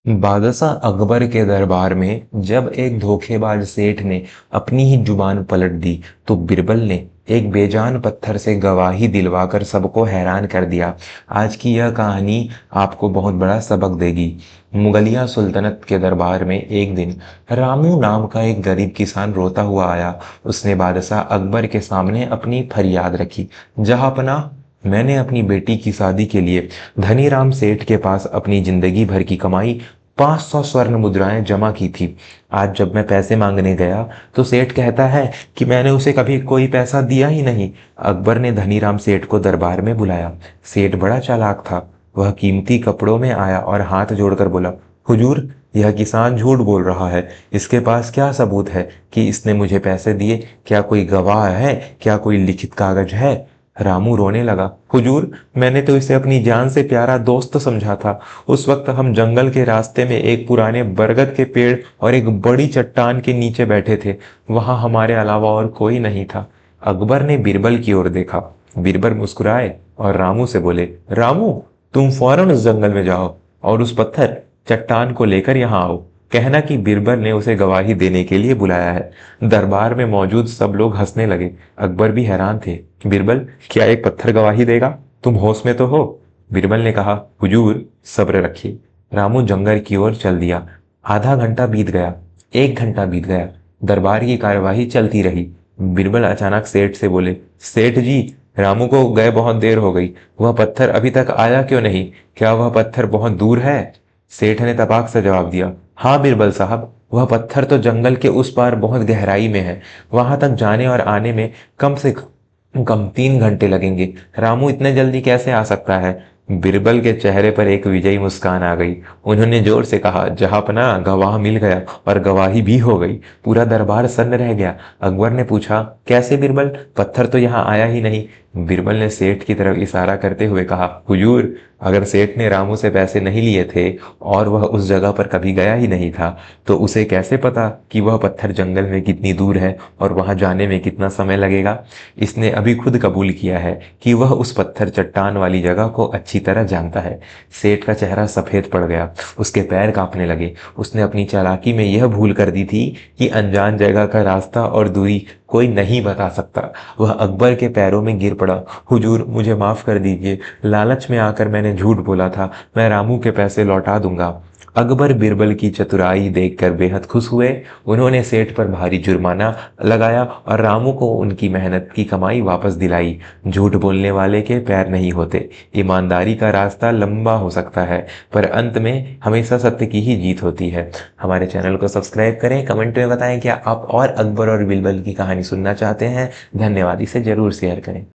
बादशाह अकबर के दरबार में जब एक धोखेबाज सेठ ने अपनी ही जुबान पलट दी तो बिरबल ने एक बेजान पत्थर से गवाही दिलवाकर सबको हैरान कर दिया। आज की यह कहानी आपको बहुत बड़ा सबक देगी। मुगलिया सुल्तनत के दरबार में एक दिन रामू नाम का एक गरीब किसान रोता हुआ आया। उसने बादशाह अकबर के सामने अपनी फरियाद रखी। जहांपना, मैंने अपनी बेटी की शादी के लिए धनीराम सेठ के पास अपनी जिंदगी भर की कमाई 500 स्वर्ण मुद्राएं जमा की थी। आज जब मैं पैसे मांगने गया तो सेठ कहता है कि मैंने उसे कभी कोई पैसा दिया ही नहीं। अकबर ने धनीराम सेठ को दरबार में बुलाया। सेठ बड़ा चालाक था। वह कीमती कपड़ों में आया और हाथ जोड़कर बोला, हुजूर, यह किसान झूठ बोल रहा है। इसके पास क्या सबूत है कि इसने मुझे पैसे दिए? क्या कोई गवाह है? क्या कोई लिखित कागज है? रामू रोने लगा। हुजूर, मैंने तो इसे अपनी जान से प्यारा दोस्त समझा था। उस वक्त हम जंगल के रास्ते में एक पुराने बरगद के पेड़ और एक बड़ी चट्टान के नीचे बैठे थे। वहां हमारे अलावा और कोई नहीं था। अकबर ने बीरबल की ओर देखा। बीरबल मुस्कुराए और रामू से बोले, रामू, तुम फौरन उस जंगल में जाओ और उस पत्थर चट्टान को लेकर यहाँ आओ। कहना कि बीरबल ने उसे गवाही देने के लिए बुलाया है। दरबार में मौजूद सब लोग हंसने लगे। अकबर भी हैरान थे। बीरबल, क्या एक पत्थर गवाही देगा? तुम होश में तो हो? बीरबल ने कहा, हुजूर, सब्र रखिए। रामू जंगल की ओर चल दिया। आधा घंटा बीत गया। 1 घंटा बीत गया। दरबार की कार्यवाही चलती रही। बीरबल अचानक सेठ से बोले, सेठ जी, रामू को गए बहुत देर हो गई। वह पत्थर अभी तक आया क्यों नहीं? क्या वह पत्थर बहुत दूर है? सेठ ने तपाक से जवाब दिया, हाँ बीरबल साहब, वह पत्थर तो जंगल के उस पार बहुत गहराई में है। वहां तक जाने और आने में कम से कम 3 घंटे लगेंगे। रामू इतने जल्दी कैसे आ सकता है? बिरबल के चेहरे पर एक विजयी मुस्कान आ गई। उन्होंने जोर से कहा, जहांपना, गवाह मिल गया और गवाही भी हो गई। पूरा दरबार सन्न रह गया। अकबर ने पूछा, कैसे बीरबल? पत्थर तो यहाँ आया ही नहीं। बिरबल ने सेठ की तरफ इशारा करते हुए कहा, हुजूर, अगर सेठ ने रामू से पैसे नहीं लिए थे और वह उस जगह पर कभी गया ही नहीं था तो उसे कैसे पता कि वह पत्थर जंगल में कितनी दूर है और वहां जाने में कितना समय लगेगा? इसने अभी खुद कबूल किया है कि वह उस पत्थर चट्टान वाली जगह को अच्छी तरह जानता है। सेठ का चेहरा सफेद पड़ गया। उसके पैर कांपने लगे। उसने अपनी चालाकी में यह भूल कर दी थी कि अनजान जगह का रास्ता और दूरी कोई नहीं बता सकता। वह अकबर के पैरों में गिर पड़ा। हुजूर, मुझे माफ कर दीजिए। लालच में आकर मैंने झूठ बोला था। मैं रामू के पैसे लौटा दूंगा। अकबर बिरबल की चतुराई देखकर बेहद खुश हुए। उन्होंने सेठ पर भारी जुर्माना लगाया और रामू को उनकी मेहनत की कमाई वापस दिलाई। झूठ बोलने वाले के पैर नहीं होते। ईमानदारी का रास्ता लंबा हो सकता है पर अंत में हमेशा सत्य की ही जीत होती है। हमारे चैनल को सब्सक्राइब करें। कमेंट में बताएं क्या आप और अकबर और बिरबल की कहानी सुनना चाहते हैं। धन्यवाद। इसे जरूर शेयर करें।